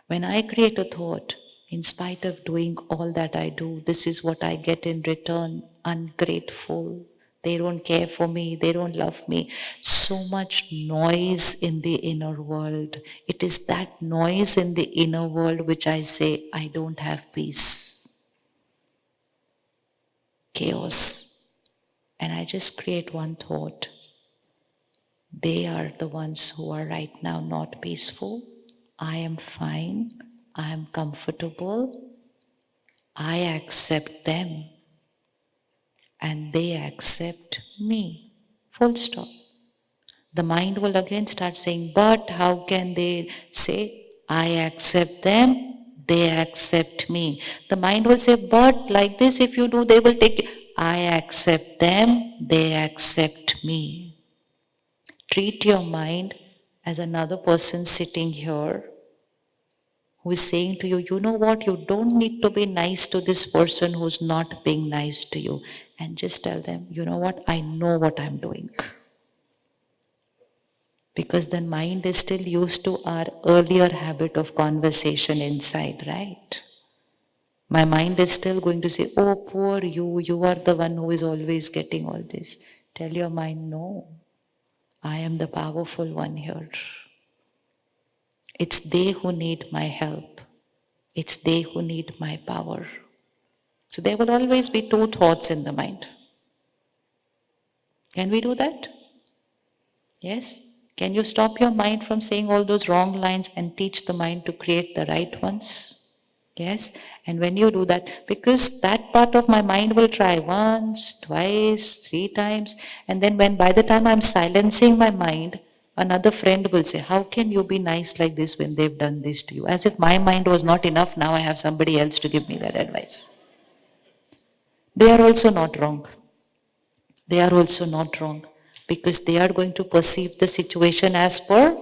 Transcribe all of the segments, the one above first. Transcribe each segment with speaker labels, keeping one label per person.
Speaker 1: When I create a thought, in spite of doing all that I do, this is what I get in return, ungrateful. They don't care for me, they don't love me. So much noise in the inner world. It is that noise in the inner world which I say, I don't have peace. Chaos. And I just create one thought. They are the ones who are right now not peaceful. I am fine. I am comfortable. I accept them. And they accept me. Full stop. The mind will again start saying, but how can they say, I accept them, they accept me. The mind will say, but like this, if you do, they will take it. I accept them, they accept me. Treat your mind as another person sitting here who is saying to you, you know what, you don't need to be nice to this person who's not being nice to you. And just tell them, you know what, I know what I'm doing. Because the mind is still used to our earlier habit of conversation inside, right? My mind is still going to say, oh, poor you, you are the one who is always getting all this. Tell your mind, no, I am the powerful one here. It's they who need my help. It's they who need my power. So there will always be two thoughts in the mind. Can we do that? Yes? Can you stop your mind from saying all those wrong lines and teach the mind to create the right ones? Yes? And when you do that, because that part of my mind will try once, twice, three times, and then when by the time I'm silencing my mind, another friend will say, how can you be nice like this when they've done this to you? As if my mind was not enough, now I have somebody else to give me that advice. They are also not wrong. They are also not wrong because they are going to perceive the situation as per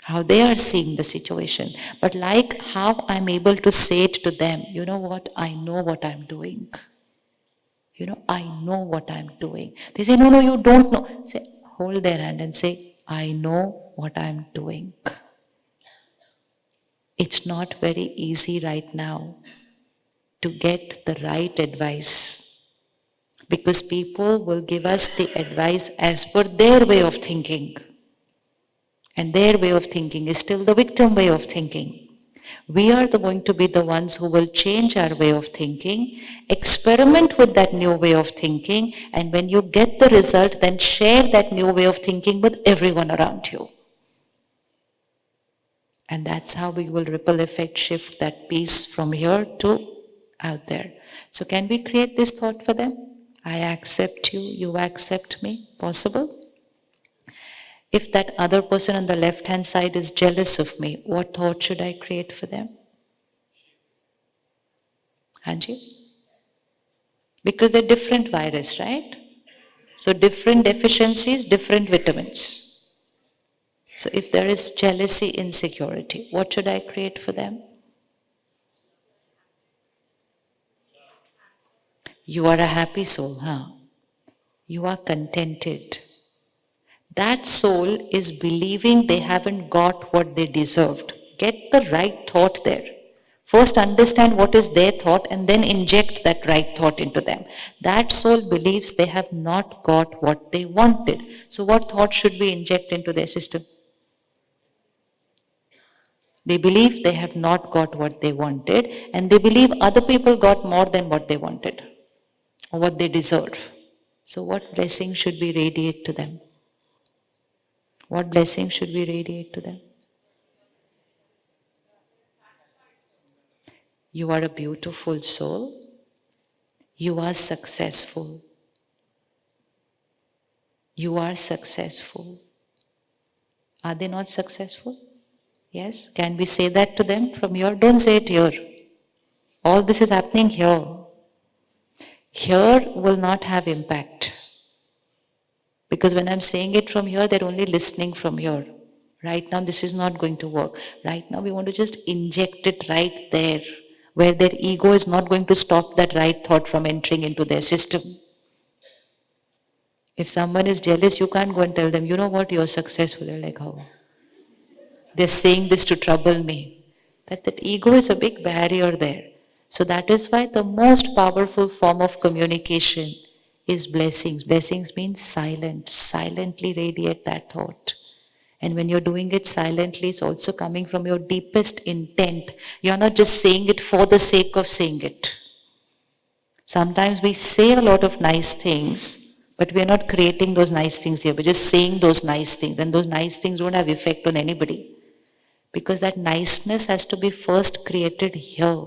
Speaker 1: how they are seeing the situation. But like how I'm able to say it to them, you know what, I know what I'm doing. You know, I know what I'm doing. They say, no, you don't know. Say, hold their hand and say, I know what I'm doing. It's not very easy right now to get the right advice because people will give us the advice as per their way of thinking. And their way of thinking is still the victim way of thinking. We are going to be the ones who will change our way of thinking, experiment with that new way of thinking, and when you get the result, then share that new way of thinking with everyone around you. And that's how we will ripple effect shift that peace from here to out there. So can we create this thought for them? I accept you, you accept me. Possible? If that other person on the left-hand side is jealous of me, what thought should I create for them? Hanji? Because they're different virus, right? So different deficiencies, different vitamins. So if there is jealousy, insecurity, what should I create for them? You are a happy soul, huh? You are contented. That soul is believing they haven't got what they deserved. Get the right thought there. First understand what is their thought and then inject that right thought into them. That soul believes they have not got what they wanted. So what thought should we inject into their system? They believe they have not got what they wanted and they believe other people got more than what they wanted or what they deserve. So what blessing should we radiate to them? What blessing should we radiate to them? You are a beautiful soul. You are successful. You are successful. Are they not successful? Yes? Can we say that to them from here? Don't say it here. All this is happening here. Here will not have impact. Because when I'm saying it from here, they're only listening from here. Right now, this is not going to work. Right now, we want to just inject it right there, where their ego is not going to stop that right thought from entering into their system. If someone is jealous, you can't go and tell them, you know what, you're successful. They're like, how? They're saying this to trouble me. That ego is a big barrier there. So that is why the most powerful form of communication is blessings. Blessings means silent, silently radiate that thought. And when you're doing it silently, it's also coming from your deepest intent. You're not just saying it for the sake of saying it. Sometimes we say a lot of nice things, but we're not creating those nice things here. We're just saying those nice things, and those nice things don't have effect on anybody. Because that niceness has to be first created here.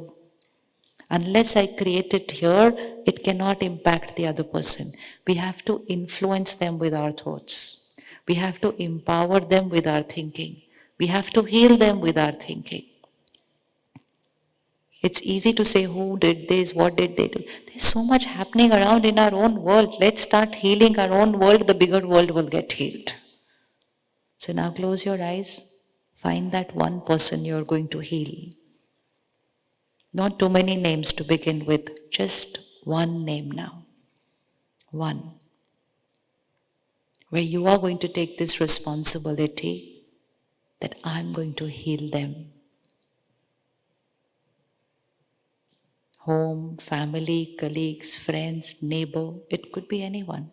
Speaker 1: Unless I create it here, it cannot impact the other person. We have to influence them with our thoughts. We have to empower them with our thinking. We have to heal them with our thinking. It's easy to say, who did this, what did they do? There's so much happening around in our own world. Let's start healing our own world, the bigger world will get healed. So now close your eyes, find that one person you're going to heal. Not too many names to begin with, just one name now. One. Where you are going to take this responsibility that I'm going to heal them. Home, family, colleagues, friends, neighbor, it could be anyone.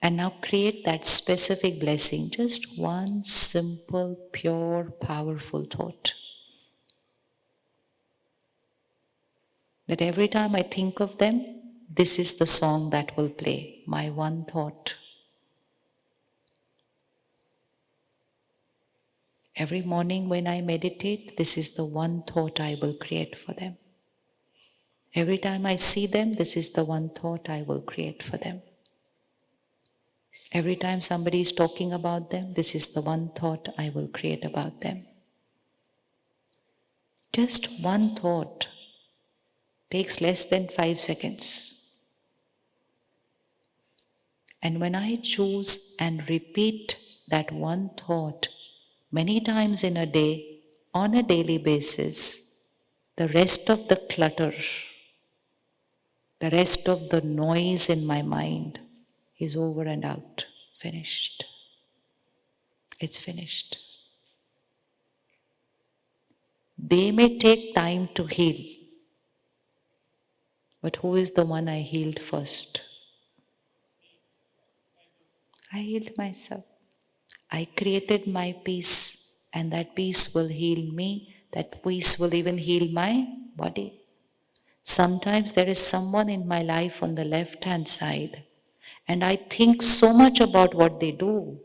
Speaker 1: And now create that specific blessing, just one simple, pure, powerful thought. That every time I think of them, this is the song that will play, my one thought. Every morning when I meditate, this is the one thought I will create for them. Every time I see them, this is the one thought I will create for them. Every time somebody is talking about them, this is the one thought I will create about them. Just one thought takes less than 5 seconds. And when I choose and repeat that one thought many times in a day, on a daily basis, the rest of the clutter, the rest of the noise in my mind is over and out, finished. It's finished. They may take time to heal, but who is the one I healed first? I healed myself. I created my peace, and that peace will heal me. That peace will even heal my body. Sometimes there is someone in my life on the left-hand side, and I think so much about what they do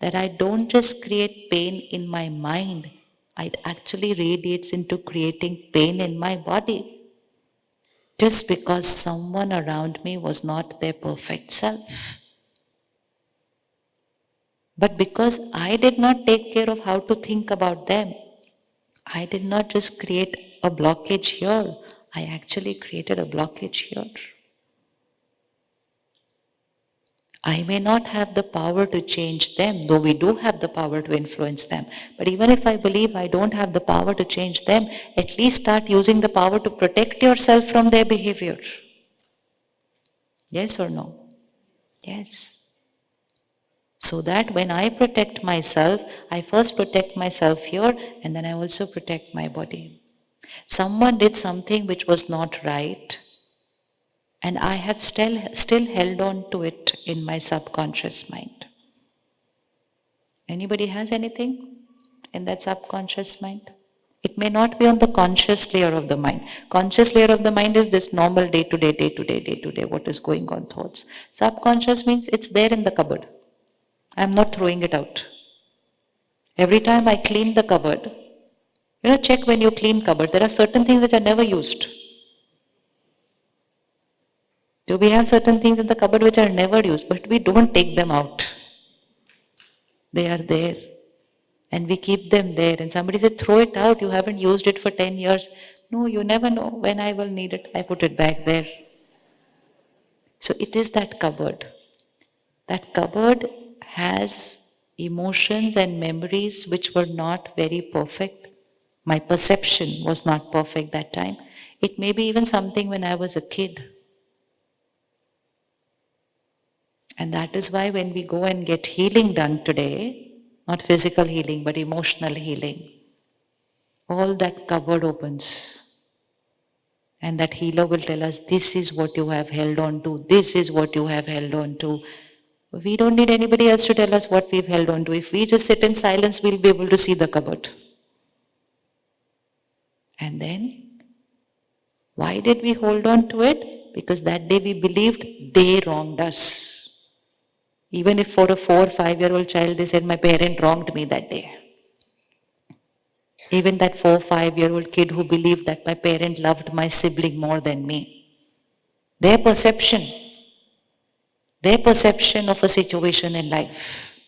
Speaker 1: that I don't just create pain in my mind, it actually radiates into creating pain in my body. Just because someone around me was not their perfect self. But because I did not take care of how to think about them, I did not just create a blockage here, I actually created a blockage here. I may not have the power to change them, though we do have the power to influence them. But even if I believe I don't have the power to change them, at least start using the power to protect yourself from their behavior. Yes or no? Yes. So that when I protect myself, I first protect myself here and then I also protect my body. Someone did something which was not right, and I have still held on to it in my subconscious mind. Anybody has anything in that subconscious mind? It may not be on the conscious layer of the mind. Conscious layer of the mind is this normal day-to-day, what is going on thoughts. Subconscious means it's there in the cupboard. I'm not throwing it out. Every time I clean the cupboard, check when you clean cupboard, there are certain things which are never used. Do we have certain things in the cupboard which are never used, but we don't take them out? They are there. And we keep them there. And somebody said, throw it out, you haven't used it for 10 years. No, you never know when I will need it. I put it back there. So it is that cupboard. That cupboard has emotions and memories which were not very perfect. My perception was not perfect that time. It may be even something when I was a kid. And that is why when we go and get healing done today, not physical healing, but emotional healing, all that cupboard opens. And that healer will tell us, this is what you have held on to, this is what you have held on to. We don't need anybody else to tell us what we've held on to. If we just sit in silence, we'll be able to see the cupboard. And then, why did we hold on to it? Because that day we believed they wronged us. Even if for a 4 or 5-year-old child they said, my parent wronged me that day. Even that 4 or 5-year-old kid who believed that my parent loved my sibling more than me. Their perception of a situation in life.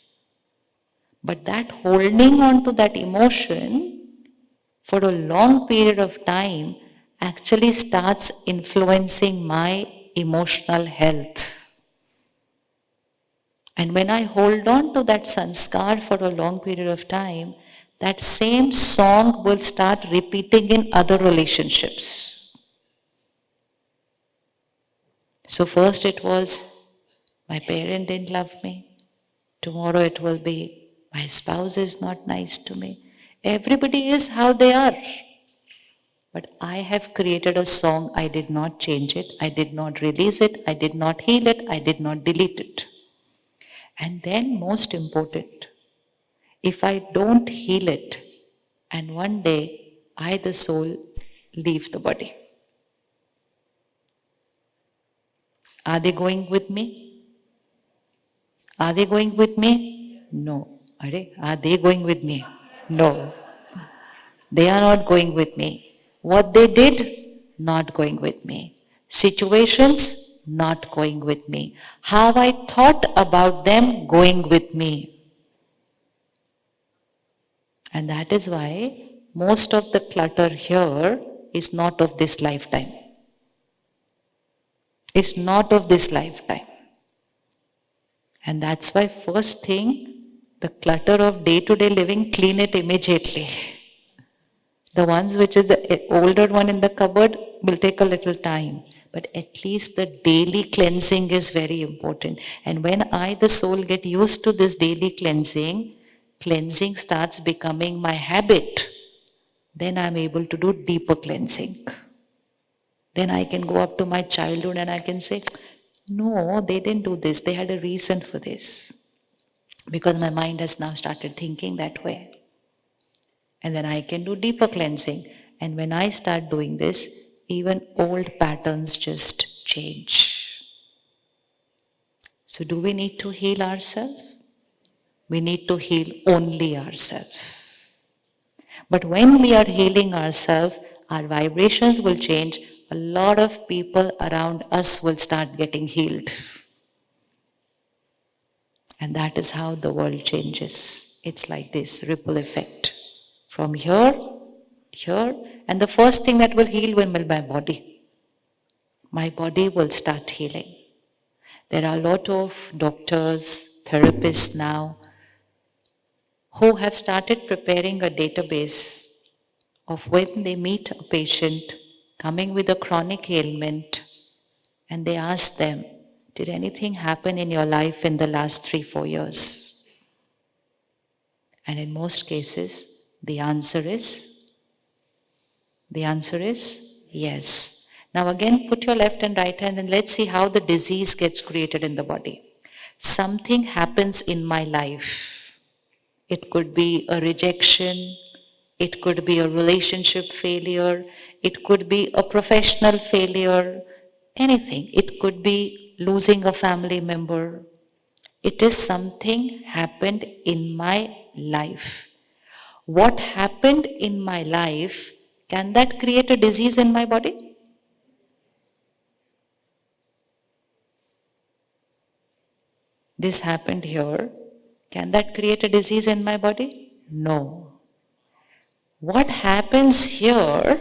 Speaker 1: But that holding on to that emotion for a long period of time actually starts influencing my emotional health. And when I hold on to that sanskar for a long period of time, that same song will start repeating in other relationships. So first it was, my parent didn't love me. Tomorrow it will be, my spouse is not nice to me. Everybody is how they are. But I have created a song, I did not change it, I did not release it, I did not heal it, I did not delete it. And then most important, if I don't heal it, and one day I, the soul, leave the body. Are they going with me? Are they going with me? No. Are they going with me? No. They are not going with me. What they did, not going with me. Situations, not going with me. How I thought about them, going with me. And that is why most of the clutter here is not of this lifetime. It's not of this lifetime. And that's why first thing, the clutter of day-to-day living, clean it immediately. The ones which is the older one in the cupboard will take a little time. But at least the daily cleansing is very important. And when I, the soul, get used to this daily cleansing starts becoming my habit. Then I'm able to do deeper cleansing. Then I can go up to my childhood and I can say, no, they didn't do this. They had a reason for this. Because my mind has now started thinking that way. And then I can do deeper cleansing. And when I start doing this, even old patterns just change. So do we need to heal ourselves? We need to heal only ourselves. But when we are healing ourselves, our vibrations will change. A lot of people around us will start getting healed. And that is how the world changes. It's like this ripple effect. From here, and the first thing that will heal will be my body. My body will start healing. There are a lot of doctors, therapists now, who have started preparing a database of when they meet a patient coming with a chronic ailment, and they ask them, did anything happen in your life in the last 3-4 years? And in most cases, the answer is yes. Now again, put your left and right hand and let's see how the disease gets created in the body. Something happens in my life. It could be a rejection, it could be a relationship failure, it could be a professional failure, anything. It could be losing a family member. It is something happened in my life. What happened in my life, can that create a disease in my body? This happened here. Can that create a disease in my body? No. What happens here,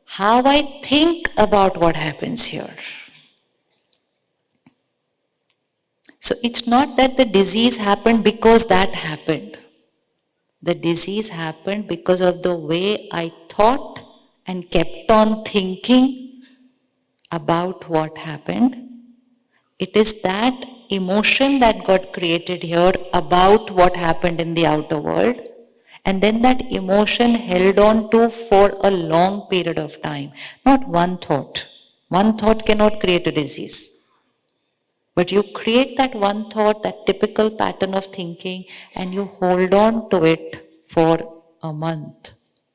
Speaker 1: how I think about what happens here. So it's not that the disease happened because that happened. The disease happened because of the way I thought and kept on thinking about what happened. It is that emotion that got created here about what happened in the outer world, and then that emotion held on to for a long period of time, not one thought. One thought cannot create a disease. But you create that one thought, that typical pattern of thinking, and you hold on to it for a month,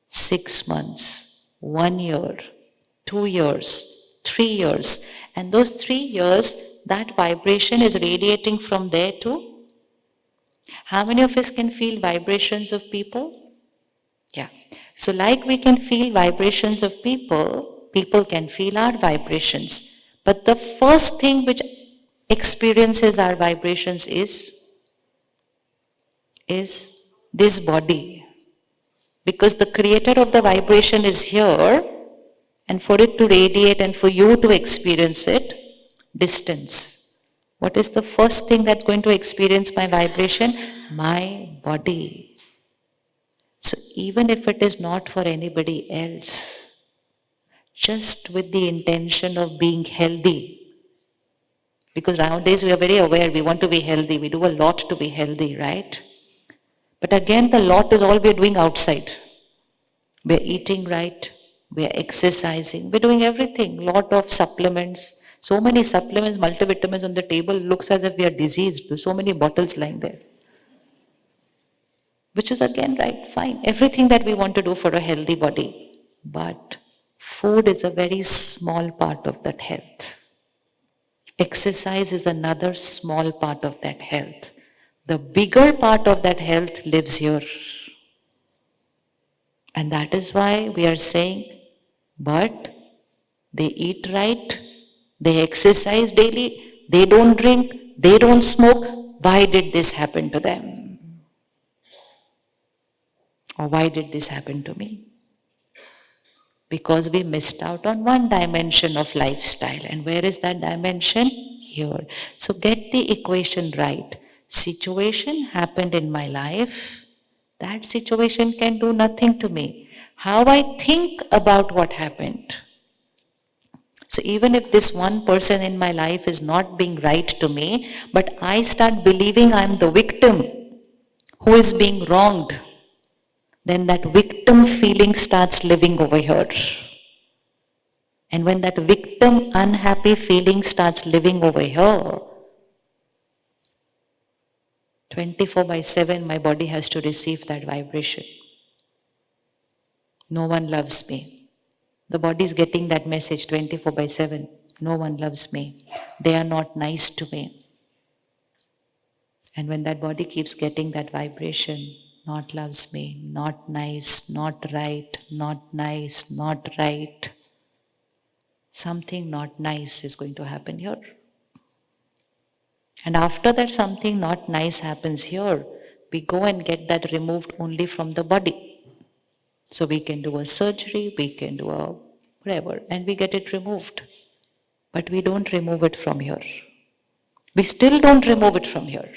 Speaker 1: 6 months, 1 year, 2 years, 3 years. And those 3 years, that vibration is radiating from there too. How many of us can feel vibrations of people? Yeah. So like we can feel vibrations of people, people can feel our vibrations. But the first thing which experiences our vibrations is this body. Because the creator of the vibration is here, and for it to radiate and for you to experience it, distance. What is the first thing that's going to experience my vibration? My body. So even if it is not for anybody else, just with the intention of being healthy, because nowadays we are very aware, we want to be healthy, we do a lot to be healthy, right? But again, the lot is all we are doing outside. We are eating right, we are exercising, we're doing everything, lot of supplements, so many supplements, multivitamins on the table, looks as if we are diseased, there's so many bottles lying there. Which is again right, fine, everything that we want to do for a healthy body. But food is a very small part of that health. Exercise is another small part of that health. The bigger part of that health lives here. And that is why we are saying, but they eat right, they exercise daily, they don't drink, they don't smoke. Why did this happen to them? Or why did this happen to me? Because we missed out on one dimension of lifestyle. And where is that dimension? Here. So get the equation right. Situation happened in my life. That situation can do nothing to me. How I think about what happened. So even if this one person in my life is not being right to me, but I start believing I'm the victim who is being wronged, then that victim feeling starts living over here. And when that victim unhappy feeling starts living over here, 24/7 my body has to receive that vibration. No one loves me. The body is getting that message 24/7. No one loves me. They are not nice to me. And when that body keeps getting that vibration, not loves me, not nice, not right, not nice, not right, something not nice is going to happen here. And after that something not nice happens here, we go and get that removed only from the body. So we can do a surgery, we can do a whatever, and we get it removed. But we don't remove it from here. We still don't remove it from here.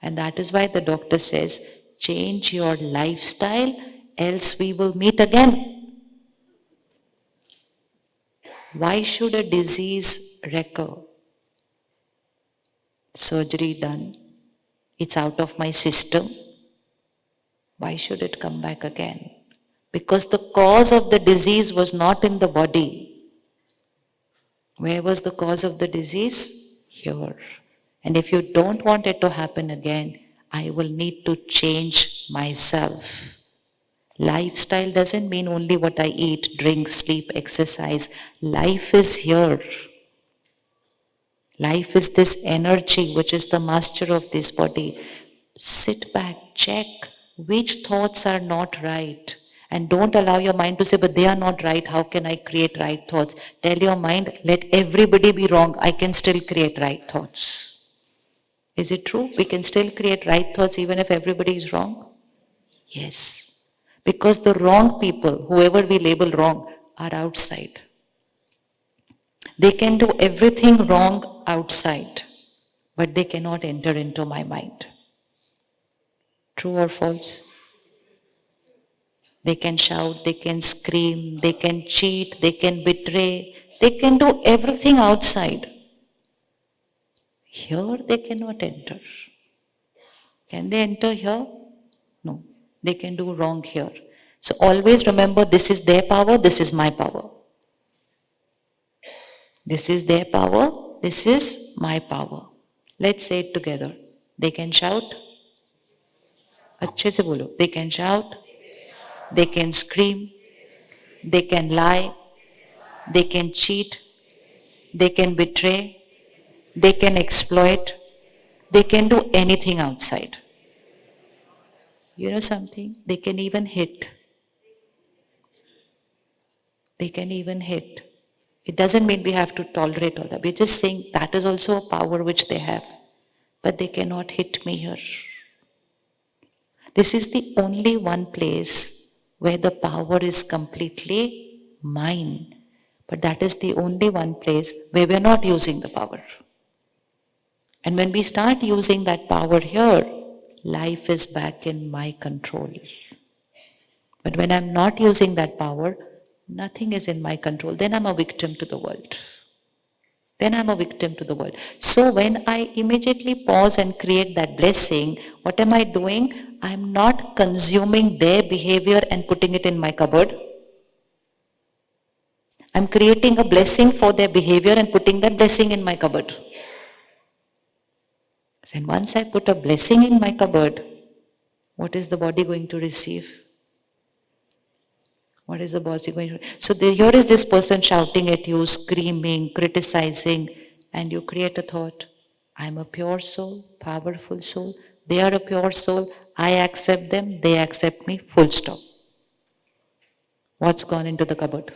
Speaker 1: And that is why the doctor says, change your lifestyle, else we will meet again. Why should a disease recur? Surgery done, it's out of my system. Why should it come back again? Because the cause of the disease was not in the body. Where was the cause of the disease? Here. And if you don't want it to happen again, I will need to change myself. Lifestyle doesn't mean only what I eat, drink, sleep, exercise. Life is here. Life is this energy which is the master of this body. Sit back, check which thoughts are not right. And don't allow your mind to say, but they are not right, how can I create right thoughts? Tell your mind, let everybody be wrong, I can still create right thoughts. Is it true? We can still create right thoughts even if everybody is wrong? Yes. Because the wrong people, whoever we label wrong, are outside. They can do everything wrong outside, but they cannot enter into my mind. True or false? They can shout, they can scream, they can cheat, they can betray, they can do everything outside. Here they cannot enter. Can they enter here? No. They can do wrong here. So always remember, this is their power, this is my power. This is their power, this is my power. Let's say it together. They can shout. अच्छे से बोलो. They can shout. They can scream. They can lie. They can cheat. They can betray. They can exploit. They can do anything outside. You know something? They can even hit. They can even hit. It doesn't mean we have to tolerate all that. We're just saying that is also a power which they have. But they cannot hit me here. This is the only one place where the power is completely mine. But that is the only one place where we're not using the power. And when we start using that power here, life is back in my control. But when I'm not using that power, nothing is in my control. Then I'm a victim to the world. Then I'm a victim to the world. So when I immediately pause and create that blessing, what am I doing? I'm not consuming their behavior and putting it in my cupboard. I'm creating a blessing for their behavior and putting that blessing in my cupboard. And once I put a blessing in my cupboard, what is the body going to receive? What is the body going to receive? So here is this person shouting at you, screaming, criticizing, and you create a thought, I'm a pure soul, powerful soul, they are a pure soul, I accept them, they accept me, full stop. What's gone into the cupboard?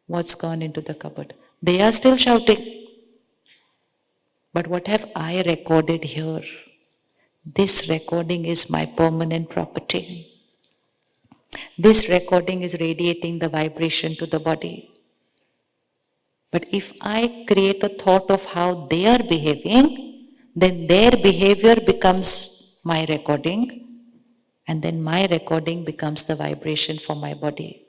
Speaker 1: What's gone into the cupboard? They are still shouting. But what have I recorded here? This recording is my permanent property. This recording is radiating the vibration to the body. But if I create a thought of how they are behaving, then their behavior becomes my recording, and then my recording becomes the vibration for my body.